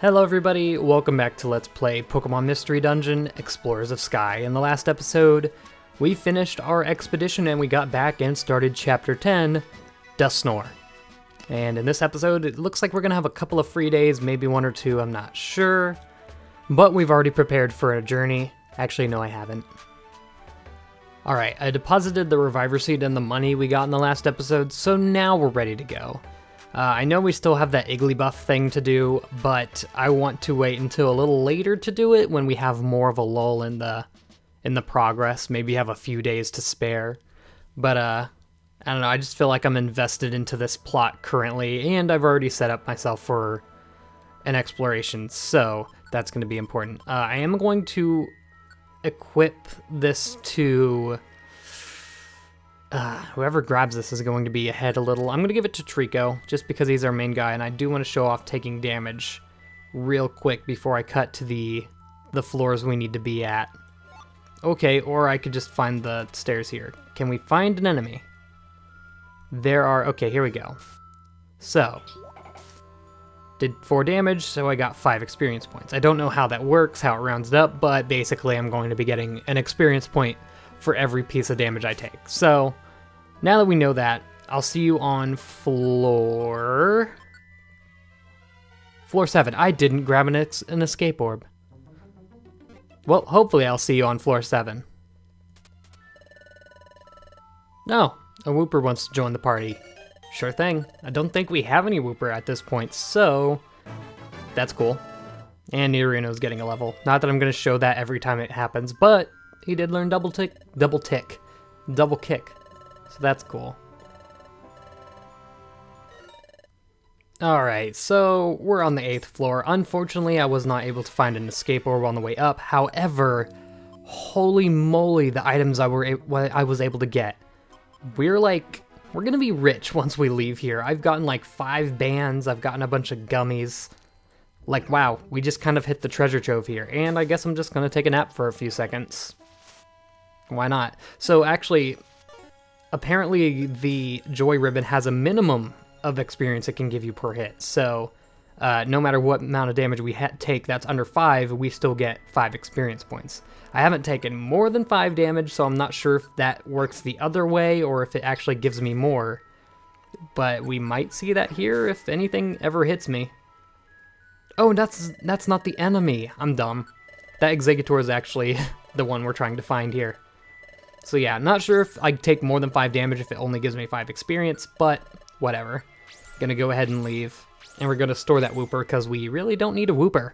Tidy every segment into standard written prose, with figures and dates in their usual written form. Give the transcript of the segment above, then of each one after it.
Hello everybody, welcome back to Let's Play Pokemon Mystery Dungeon Explorers of Sky. In the last episode, we finished our expedition and we got back and started Chapter 10, Dusknoir. And in this episode, it looks like we're going to have a couple of free days, maybe one or two, I'm not sure. But we've already prepared for a journey. Actually, no I haven't. Alright, I deposited the Reviver Seed and the money we got in the last episode, so now we're ready to go. I know we still have that Igglybuff thing to do, but I want to wait until a little later to do it when we have more of a lull in the progress. Maybe have a few days to spare. But I don't know, I just feel like I'm invested into this plot currently, and I've already set up myself for an exploration, so that's going to be important. I am going to equip this to... whoever grabs this is going to be ahead a little. I'm going to give it to Trico, just because he's our main guy, and I do want to show off taking damage real quick before I cut to the floors we need to be at. Okay, or I could just find the stairs here. Can we find an enemy? There are... Okay, here we go. So, did 4 damage, so I got 5 experience points. I don't know how that works, how it rounds it up, but basically I'm going to be getting an experience point for every piece of damage I take. So, now that we know that, I'll see you on floor 7. I didn't grab an escape orb. Well, hopefully I'll see you on floor 7. No, a Wooper wants to join the party. Sure thing. I don't think we have any Wooper at this point, so that's cool. And Nidorino's getting a level. Not that I'm going to show that every time it happens, but he did learn double kick. So that's cool. Alright, so we're on the 8th floor. Unfortunately, I was not able to find an escape orb on the way up. However, holy moly, the items I was able to get. We're gonna be rich once we leave here. I've gotten like 5 bands, I've gotten a bunch of gummies. Like, wow, we just kind of hit the treasure trove here. And I guess I'm just gonna take a nap for a few seconds. Why not? So actually, apparently the Joy Ribbon has a minimum of experience it can give you per hit. So no matter what amount of damage we take that's under 5, we still get 5 experience points. I haven't taken more than 5 damage, so I'm not sure if that works the other way or if it actually gives me more. But we might see that here if anything ever hits me. Oh, that's not the enemy. I'm dumb. That Exeggutor is actually the one we're trying to find here. So yeah, not sure if I take more than 5 damage if it only gives me 5 experience, but whatever. Gonna go ahead and leave. And we're gonna store that Wooper because we really don't need a Wooper.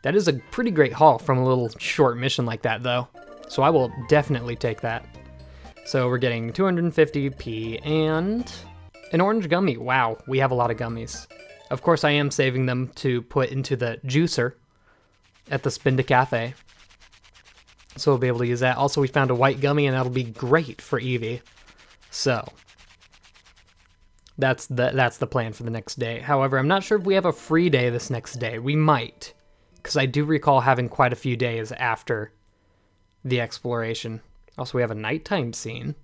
That is a pretty great haul from a little short mission like that though. So I will definitely take that. So we're getting 250p and an orange gummy. Wow, we have a lot of gummies. Of course I am saving them to put into the juicer at the Spinda Cafe. So we'll be able to use that. Also, we found a white gummy, and that'll be great for Eevee. So, that's the plan for the next day. However, I'm not sure if we have a free day this next day. We might, because I do recall having quite a few days after the exploration. Also, we have a nighttime scene.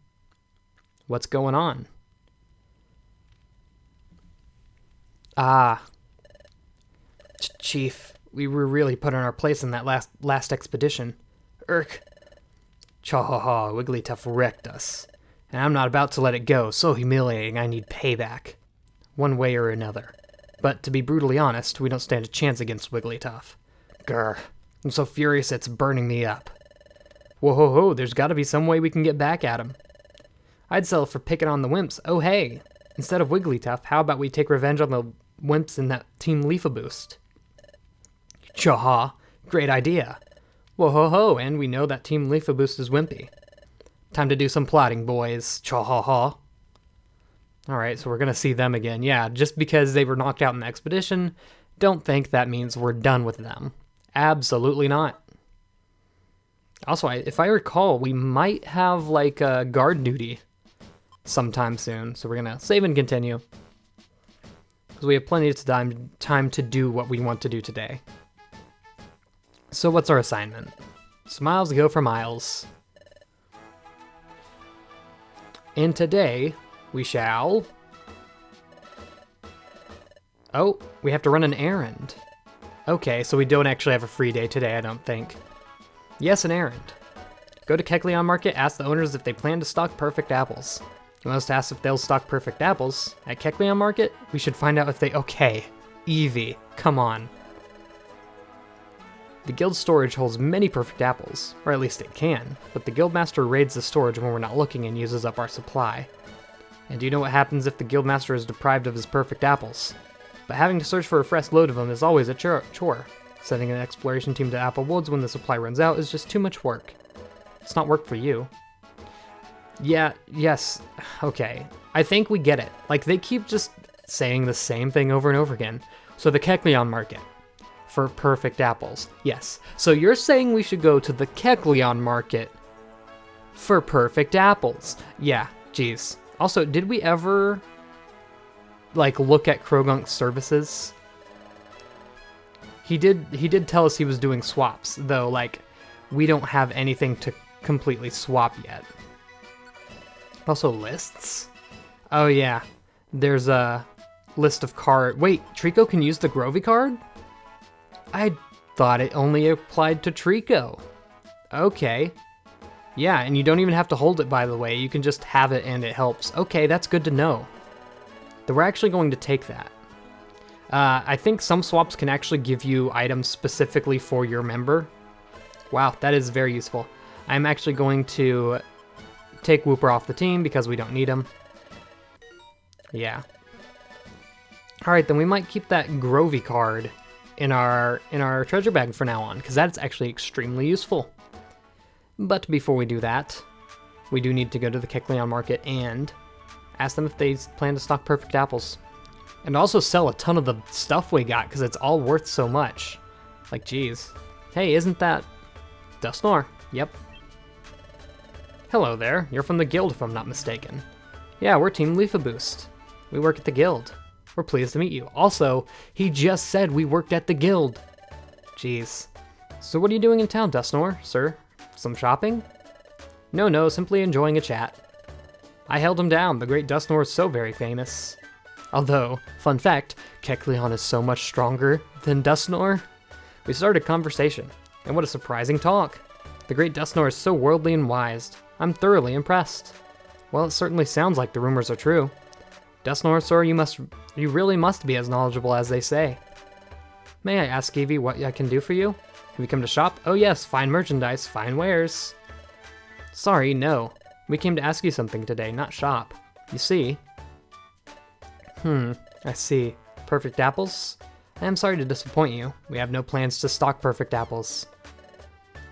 What's going on? Ah. Chief, we were really put on our place in that last expedition. Urk. Chahaha, Wigglytuff wrecked us. And I'm not about to let it go. So humiliating, I need payback. One way or another. But to be brutally honest, we don't stand a chance against Wigglytuff. Grr. I'm so furious it's burning me up. Whoa-ho-ho, there's gotta be some way we can get back at him. I'd settle for picking on the wimps. Oh hey, instead of Wigglytuff, how about we take revenge on the wimps in that Team Leafaboost? Chaha, great idea. Whoa-ho-ho, and we know that Team Leafaboost is wimpy. Time to do some plotting, boys. Cha-ha-ha. Alright, so we're gonna see them again. Yeah, just because they were knocked out in the expedition, don't think that means we're done with them. Absolutely not. Also, if I recall, we might have, like, guard duty sometime soon. So we're gonna save and continue. Because we have plenty of time to do what we want to do today. So what's our assignment? Smiles go for miles. And today, we shall Oh, we have to run an errand. Okay, so we don't actually have a free day today, I don't think. Yes, an errand. Go to Kecleon Market, ask the owners if they plan to stock perfect apples. You must ask if they'll stock perfect apples. At Kecleon Market, we should find out if they... Okay, Eevee, come on. The guild storage holds many perfect apples, or at least it can, but the guildmaster raids the storage when we're not looking and uses up our supply. And do you know what happens if the guildmaster is deprived of his perfect apples? But having to search for a fresh load of them is always a chore. Sending an exploration team to Apple Woods when the supply runs out is just too much work. It's not work for you. Yeah, yes, okay. I think we get it. Like, they keep just saying the same thing over and over again. So the Kecleon Market. For perfect apples. Yes. So you're saying we should go to the Kecleon Market for perfect apples. Yeah, geez. Also, did we ever, like, look at Croagunk's services? He did tell us he was doing swaps, though, like, we don't have anything to completely swap yet. Also, lists? Oh, yeah. There's a list of card. Wait, Trico can use the Grovy card? I thought it only applied to Trico. Okay. Yeah, and you don't even have to hold it, by the way. You can just have it and it helps. Okay, that's good to know. Then we're actually going to take that. I think some swaps can actually give you items specifically for your member. Wow, that is very useful. I'm actually going to take Wooper off the team because we don't need him. Yeah. Alright, then we might keep that Grovy card in our treasure bag for now on, because that's actually extremely useful. But before we do that, we do need to go to the Kecleon Market and ask them if they plan to stock perfect apples. And also sell a ton of the stuff we got, because it's all worth so much. Like, geez. Hey, isn't that Dusknoir? Yep. Hello there. You're from the guild, if I'm not mistaken. Yeah, we're Team Leafaboost. We work at the guild. We're pleased to meet you. Also, he just said we worked at the guild. Jeez. So what are you doing in town, Dusknoir, sir? Some shopping? No, simply enjoying a chat. I held him down. The great Dusknoir is so very famous. Although, fun fact, Kecleon is so much stronger than Dusknoir. We started a conversation, and what a surprising talk. The great Dusknoir is so worldly and wise. I'm thoroughly impressed. Well, it certainly sounds like the rumors are true. Dusknoir, sir, you really must be as knowledgeable as they say. May I ask, Eevee, what I can do for you? Have you come to shop? Oh yes, fine merchandise, fine wares. Sorry, no. We came to ask you something today, not shop. You see... I see. Perfect apples? I am sorry to disappoint you. We have no plans to stock perfect apples.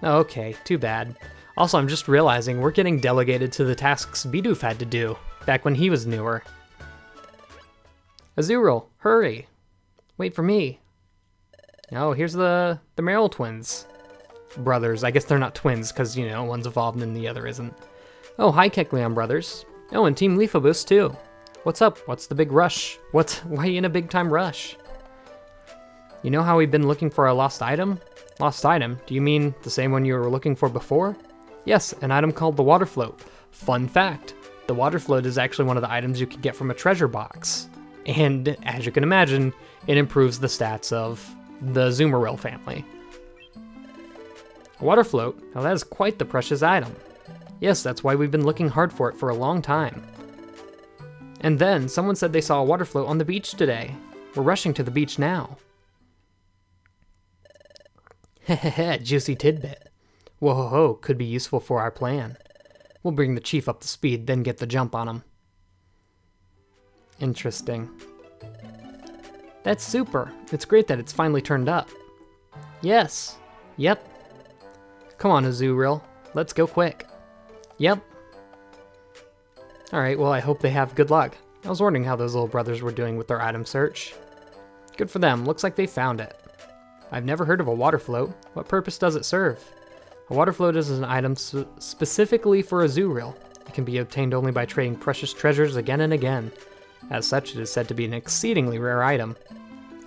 Oh, okay, too bad. Also, I'm just realizing we're getting delegated to the tasks Bidoof had to do, back when he was newer. Azurill, hurry! Wait for me. Oh, here's the Merrill twins. Brothers. I guess they're not twins, because, you know, one's evolved and the other isn't. Oh, hi, Kecleon brothers. Oh, and Team Leafaboost, too. What's up? What's the big rush? Why are you in a big-time rush? You know how we've been looking for a lost item? Lost item? Do you mean the same one you were looking for before? Yes, an item called the Water Float. Fun fact, the Water Float is actually one of the items you can get from a treasure box. And, as you can imagine, it improves the stats of the Azumarill family. A Water Float? Now that is quite the precious item. Yes, that's why we've been looking hard for it for a long time. And then, someone said they saw a water float on the beach today. We're rushing to the beach now. Hehehe, juicy tidbit. Whoa, could be useful for our plan. We'll bring the chief up to speed, then get the jump on him. Interesting. That's super. It's great that it's finally turned up. Yes. Yep. Come on, Azurill. Let's go quick. Yep. Alright, well I hope they have good luck. I was wondering how those little brothers were doing with their item search. Good for them, looks like they found it. I've never heard of a water float. What purpose does it serve? A water float is an item specifically for Azurill. It can be obtained only by trading precious treasures again and again. As such, it is said to be an exceedingly rare item.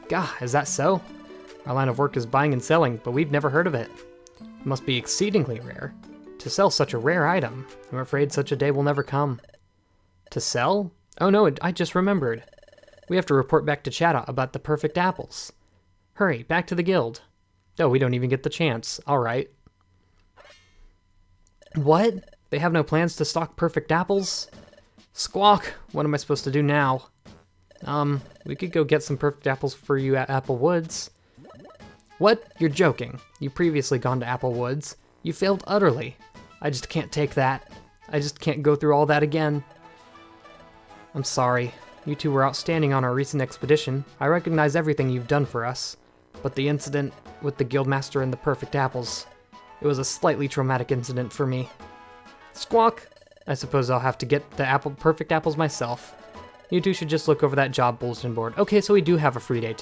Gah, is that so? Our line of work is buying and selling, but we've never heard of it. It must be exceedingly rare. To sell such a rare item, I'm afraid such a day will never come. To sell? Oh no, I just remembered. We have to report back to Chata about the perfect apples. Hurry, back to the guild. Oh, we don't even get the chance. Alright. What? They have no plans to stock perfect apples? Squawk, what am I supposed to do now? We could go get some perfect apples for you at Apple Woods. What? You're joking. You previously gone to Apple Woods. You failed utterly. I just can't take that. I just can't go through all that again. I'm sorry. You two were outstanding on our recent expedition. I recognize everything you've done for us. But the incident with the Guildmaster and the perfect apples, it was a slightly traumatic incident for me. Squawk! I suppose I'll have to get the perfect apples myself. You two should just look over that job bulletin board. Okay, so we do have a free day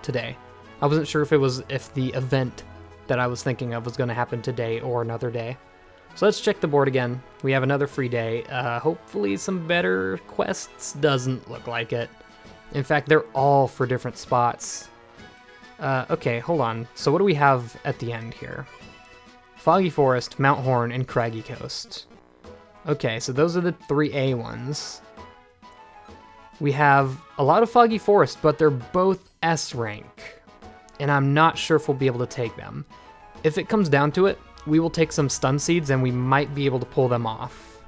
today. I wasn't sure if the event that I was thinking of was going to happen today or another day. So let's check the board again. We have another free day. Hopefully some better quests. Doesn't look like it. In fact, they're all for different spots. Okay, hold on. So what do we have at the end here? Foggy Forest, Mount Horn, and Craggy Coast. Okay, so those are the 3A ones. We have a lot of Foggy Forest, but they're both S rank. And I'm not sure if we'll be able to take them. If it comes down to it, we will take some stun seeds and we might be able to pull them off.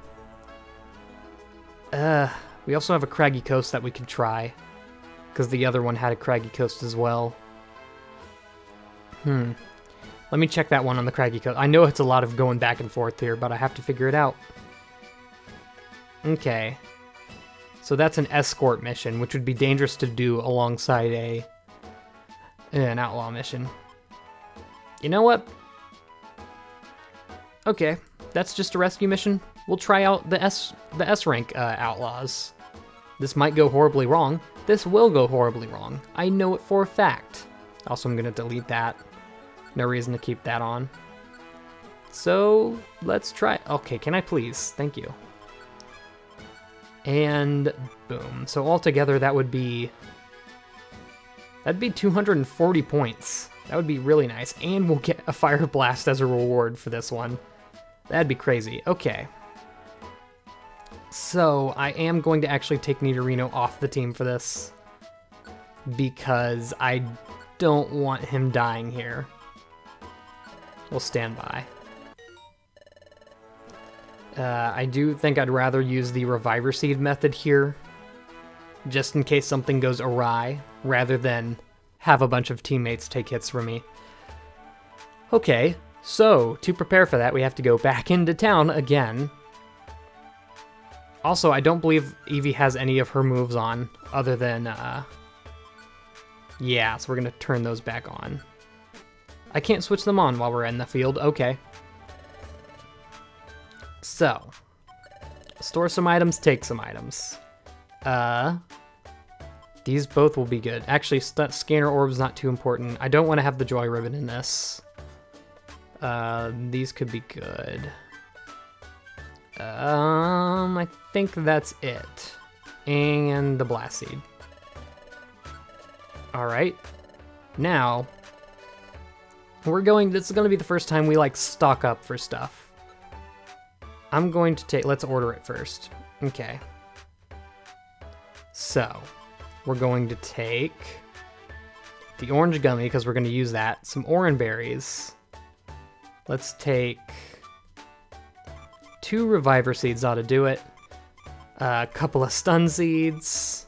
We also have a Craggy Coast that we could try, because the other one had a Craggy Coast as well. Let me check that one on the Craggy Coast. I know it's a lot of going back and forth here, but I have to figure it out. Okay. So that's an escort mission, which would be dangerous to do alongside an outlaw mission. You know what? Okay, that's just a rescue mission. We'll try out the S rank outlaws. This might go horribly wrong. This will go horribly wrong. I know it for a fact. Also, I'm gonna delete that. No reason to keep that on. So let's try. Okay, can I please? Thank you. And boom. So altogether, that'd be 240 points. That would be really nice. And we'll get a Fire Blast as a reward for this one. That'd be crazy. Okay. So I am going to actually take Nidorino off the team for this, because I don't want him dying here. We'll stand by. I do think I'd rather use the Reviver Seed method here, just in case something goes awry, rather than have a bunch of teammates take hits from me. Okay, so to prepare for that, we have to go back into town again. Also, I don't believe Eevee has any of her moves on, other than, yeah, so we're gonna turn those back on. I can't switch them on while we're in the field, okay. So, store some items, take some items. These both will be good. Actually, Scanner Orb's not too important. I don't want to have the Joy Ribbon in this. These could be good. I think that's it. And the Blast Seed. Alright. Now, this is going to be the first time we, like, stock up for stuff. I'm going to take, let's order it first. Okay. So, we're going to take the orange gummy, because we're going to use that. Some orange berries. Let's take 2 Reviver Seeds, ought to do it. A couple of stun seeds.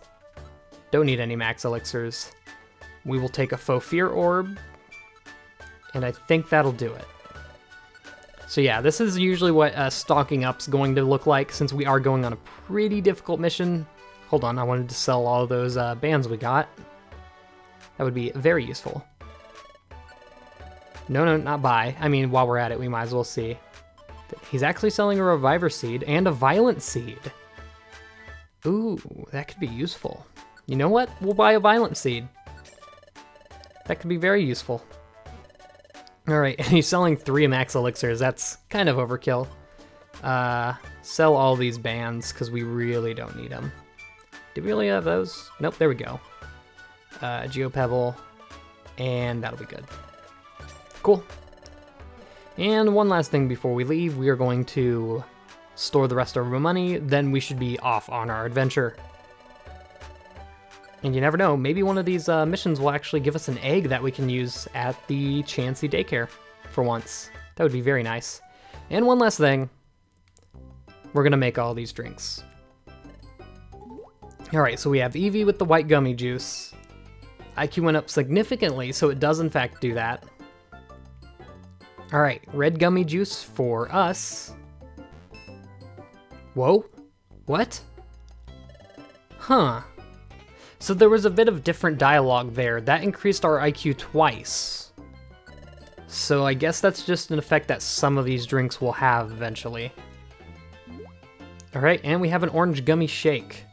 Don't need any max elixirs. We will take a Faux Fear Orb. And I think that'll do it. So yeah, this is usually what stocking up's going to look like, since we are going on a pretty difficult mission. Hold on, I wanted to sell all those bands we got. That would be very useful. No, not buy. I mean, while we're at it, we might as well see. He's actually selling a Reviver Seed and a Violent Seed. Ooh, that could be useful. You know what? We'll buy a Violent Seed. That could be very useful. Alright, and he's selling 3 max elixirs. That's kind of overkill. Sell all these bands, because we really don't need them. Did we really have those? Nope, there we go. Geopebble, and that'll be good. Cool. And one last thing before we leave, we are going to store the rest of our money, then we should be off on our adventure. And you never know, maybe one of these missions will actually give us an egg that we can use at the Chansey daycare for once. That would be very nice. And one last thing, we're gonna make all these drinks. All right, so we have Eevee with the white gummy juice. IQ went up significantly, so it does in fact do that. All right, red gummy juice for us. Whoa, what? Huh. So there was a bit of different dialogue there. That increased our IQ twice. So I guess that's just an effect that some of these drinks will have eventually. All right, and we have an orange gummy shake.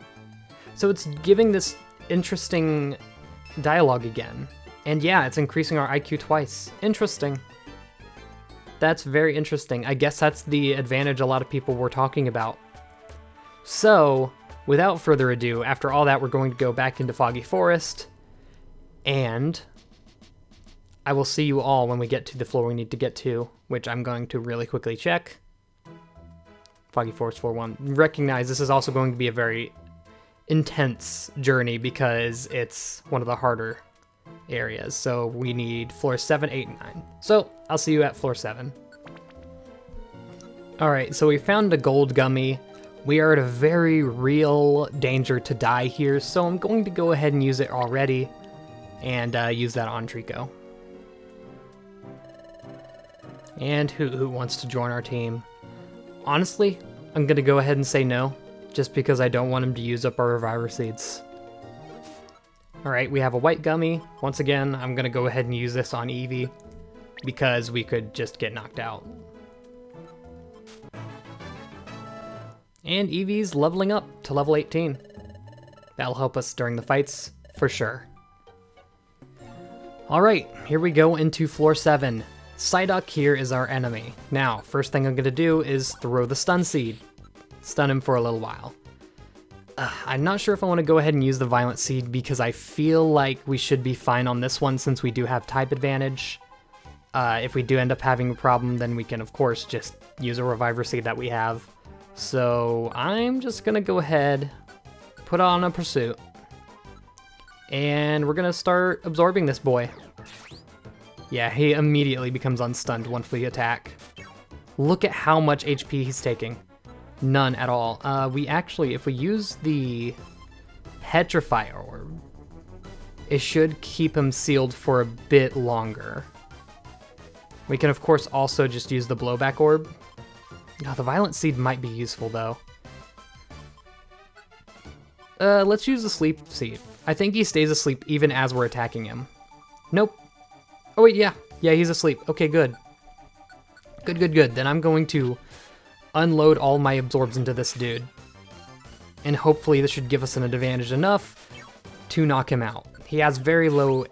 So it's giving this interesting dialogue again. And yeah, it's increasing our IQ twice. Interesting. That's very interesting. I guess that's the advantage a lot of people were talking about. So, without further ado, after all that, we're going to go back into Foggy Forest, and I will see you all when we get to the floor we need to get to, which I'm going to really quickly check. Foggy Forest 4-1. Recognize this is also going to be a very intense journey because it's one of the harder areas. So we need floor 7, 8, and 9. So I'll see you at floor 7. Alright, so we found a gold gummy. We are at a very real danger to die here, so I'm going to go ahead and use it already and use that on Trico. And who wants to join our team? Honestly, I'm going to go ahead and say no, just because I don't want him to use up our Reviver Seeds. Alright, we have a white gummy. Once again, I'm going to go ahead and use this on Eevee, because we could just get knocked out. And Eevee's leveling up to level 18. That'll help us during the fights, for sure. Alright, here we go into floor 7. Psyduck here is our enemy. Now, first thing I'm going to do is throw the stun seed. Stun him for a little while. I'm not sure if I want to go ahead and use the Violent Seed because I feel like we should be fine on this one since we do have type advantage. If we do end up having a problem, then we can of course just use a Reviver Seed that we have. So I'm just going to go ahead, put on a Pursuit, and we're going to start absorbing this boy. Yeah, he immediately becomes unstunned once we attack. Look at how much HP he's taking. None at all. We actually, if we use the Petrify Orb, it should keep him sealed for a bit longer. We can, of course, also just use the Blowback Orb. Oh, the Violent Seed might be useful, though. Let's use the Sleep Seed. I think he stays asleep even as we're attacking him. Nope. Oh, wait, yeah. Yeah, he's asleep. Okay, good. Good. Then I'm going to unload all my absorbs into this dude. And hopefully this should give us an advantage enough to knock him out. He has very low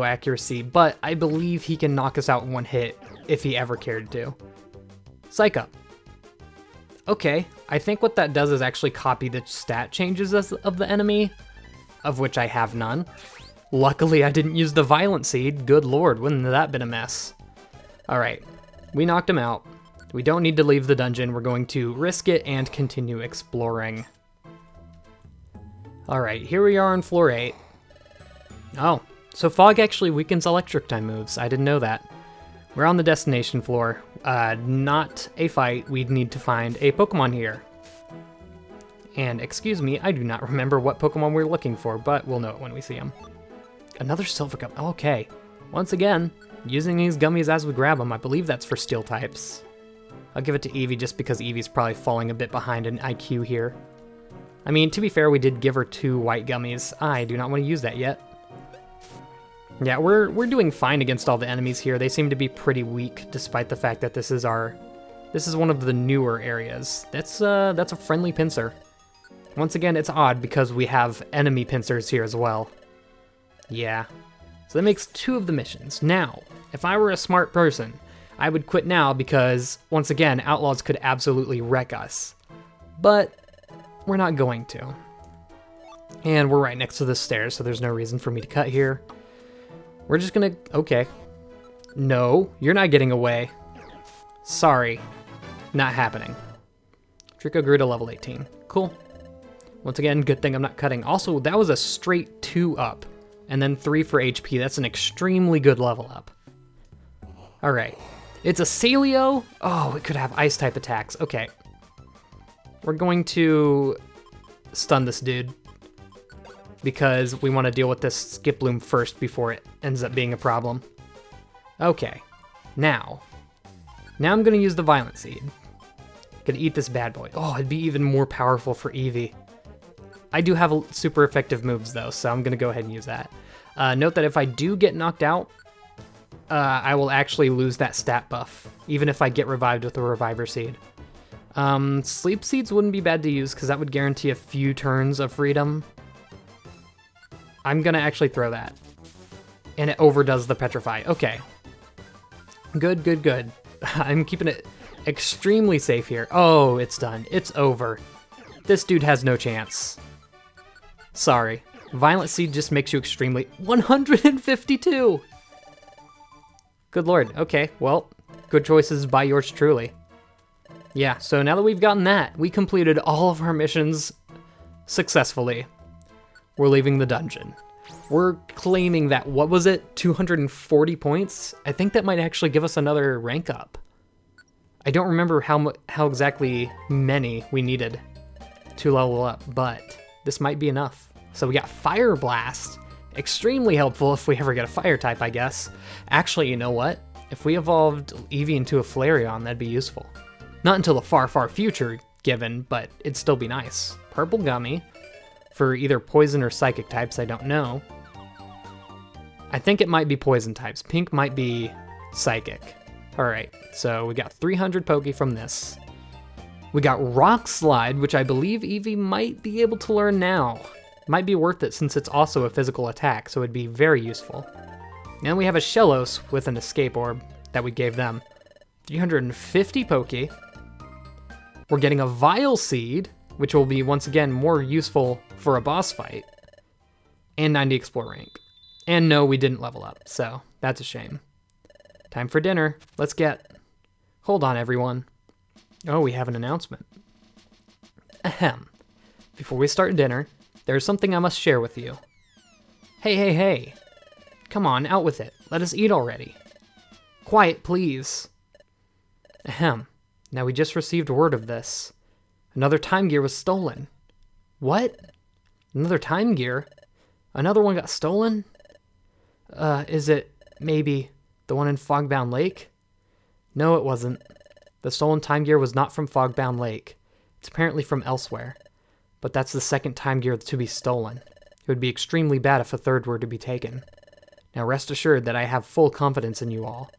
accuracy, but I believe he can knock us out in one hit if he ever cared to. Psych Up. Okay, I think what that does is actually copy the stat changes of the enemy, of which I have none. Luckily, I didn't use the Violent Seed. Good lord, wouldn't that been a mess? Alright, we knocked him out. We don't need to leave the dungeon. We're going to risk it and continue exploring. Alright, here we are on floor 8. Oh, so Fog actually weakens electric type moves. I didn't know that. We're on the destination floor. Not a fight. We'd need to find a Pokemon here. And excuse me, I do not remember what Pokemon we're looking for, but we'll know it when we see him. Another Silver Gum. Okay. Once again, using these gummies as we grab them. I believe that's for Steel types. I'll give it to Eevee just because Eevee's probably falling a bit behind in IQ here. I mean, to be fair, we did give her 2 white gummies. I do not want to use that yet. Yeah, we're doing fine against all the enemies here. They seem to be pretty weak, despite the fact that this is one of the newer areas. That's a friendly Pinsir. Once again, it's odd because we have enemy Pinsers here as well. Yeah. So that makes 2 of the missions. Now, if I were a smart person, I would quit now because, once again, Outlaws could absolutely wreck us. But we're not going to. And we're right next to the stairs, so there's no reason for me to cut here. We're just gonna... Okay. No, you're not getting away. Sorry. Not happening. Trico grew to level 18. Cool. Once again, good thing I'm not cutting. Also, that was a straight 2 up, and then 3 for HP. That's an extremely good level up. Alright. It's a Salio. Oh, it could have Ice-type attacks. Okay. We're going to stun this dude, because we want to deal with this Skiploom first before it ends up being a problem. Okay. Now I'm going to use the Violent Seed. Gonna eat this bad boy. Oh, it'd be even more powerful for Eevee. I do have super effective moves though, so I'm gonna go ahead and use that. Note that if I do get knocked out, I will actually lose that stat buff, even if I get revived with a Reviver Seed. Sleep Seeds wouldn't be bad to use, because that would guarantee a few turns of freedom. I'm gonna actually throw that. And it overdoes the Petrify. Okay. Good, good, good. I'm keeping it extremely safe here. Oh, it's done. It's over. This dude has no chance. Sorry. Violent Seed just makes you extremely... 152! Good lord. Okay, well, good choices by yours truly. Yeah, so now that we've gotten that, we completed all of our missions successfully. We're leaving the dungeon. We're claiming that, what was it, 240 points? I think that might actually give us another rank up. I don't remember how exactly many we needed to level up, but this might be enough. So we got Fire Blast. Extremely helpful if we ever get a fire type, I guess. Actually, you know what? If we evolved Eevee into a Flareon, that'd be useful. Not until the far, far future, given, but it'd still be nice. Purple Gummy. For either poison or psychic types, I don't know. I think it might be poison types. Pink might be psychic. Alright, so we got 300 Poke from this. We got Rock Slide, which I believe Eevee might be able to learn now. Might be worth it since it's also a physical attack, so it'd be very useful. And we have a Shellos with an Escape Orb that we gave them. 350 Poke. We're getting a Vile Seed, which will be once again more useful for a boss fight. And 90 Explore rank. And no, we didn't level up, so that's a shame. Time for dinner. Let's get... Hold on, everyone. Oh, we have an announcement. Ahem. Before we start dinner, there's something I must share with you. Hey, hey, hey. Come on, out with it. Let us eat already. Quiet, please. Ahem. Now we just received word of this. Another Time Gear was stolen. What? Another Time Gear? Another one got stolen? Is it maybe the one in Fogbound Lake? No, it wasn't. The stolen Time Gear was not from Fogbound Lake. It's apparently from elsewhere. But that's the second Time Gear to be stolen. It would be extremely bad if a third were to be taken. Now rest assured that I have full confidence in you all.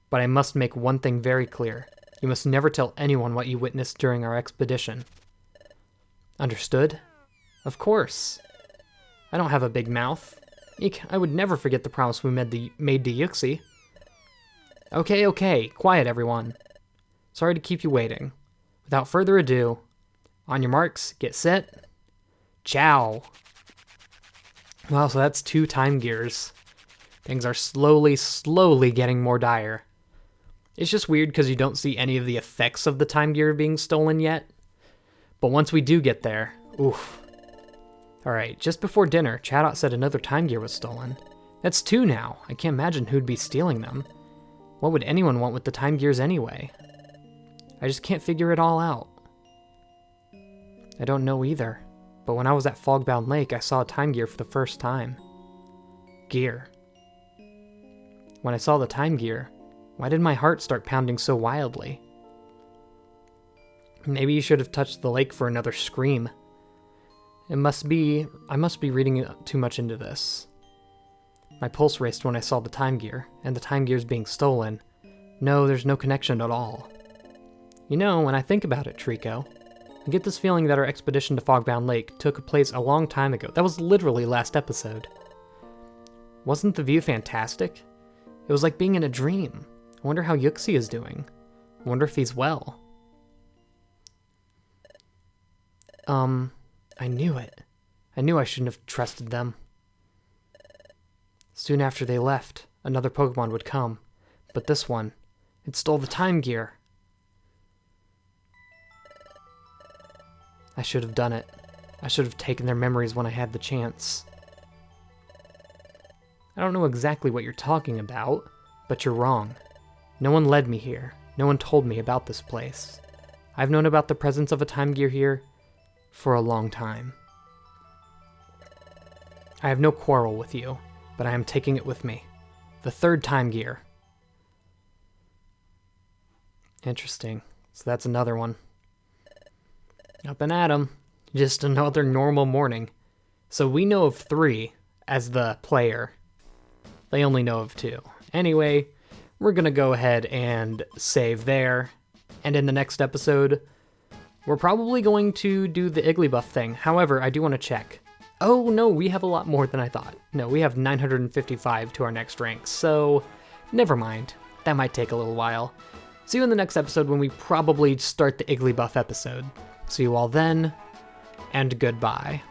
But I must make one thing very clear. You must never tell anyone what you witnessed during our expedition. Understood? Of course. I don't have a big mouth. Eek, I would never forget the promise we made to Yuxi. Okay, okay, quiet everyone. Sorry to keep you waiting. Without further ado, on your marks, get set, ciao. Wow, so that's 2 Time Gears. Things are slowly getting more dire. It's just weird because you don't see any of the effects of the Time Gear being stolen yet. But once we do get there, oof. Alright, just before dinner, Chatot said another Time Gear was stolen. That's 2 now. I can't imagine who'd be stealing them. What would anyone want with the Time Gears anyway? I just can't figure it all out. I don't know either, but when I was at Fogbound Lake, I saw a Time Gear for the first time. Gear. When I saw the Time Gear, why did my heart start pounding so wildly? Maybe you should have touched the lake for another scream. I must be reading too much into this. My pulse raced when I saw the Time Gear, and the Time Gear's being stolen. No, there's no connection at all. You know, when I think about it, Trico, I get this feeling that our expedition to Fogbound Lake took place a long time ago. That was literally last episode. Wasn't the view fantastic? It was like being in a dream. I wonder how Yuxi is doing. I wonder if he's well. I knew it. I knew I shouldn't have trusted them. Soon after they left, another Pokemon would come. But this one, it stole the Time Gear. I should have done it. I should have taken their memories when I had the chance. I don't know exactly what you're talking about, but you're wrong. No one led me here. No one told me about this place. I've known about the presence of a time gear here for a long time. I have no quarrel with you, but I am taking it with me. The third time gear. Interesting. So that's another one. Up and at 'em. Just another normal morning. So we know of 3 as the player. They only know of 2. Anyway, we're gonna go ahead and save there. And in the next episode, we're probably going to do the Igglybuff thing. However, I do want to check. Oh no, we have a lot more than I thought. No, we have 955 to our next rank, so never mind. That might take a little while. See you in the next episode when we probably start the Igglybuff episode. See you all then, and goodbye.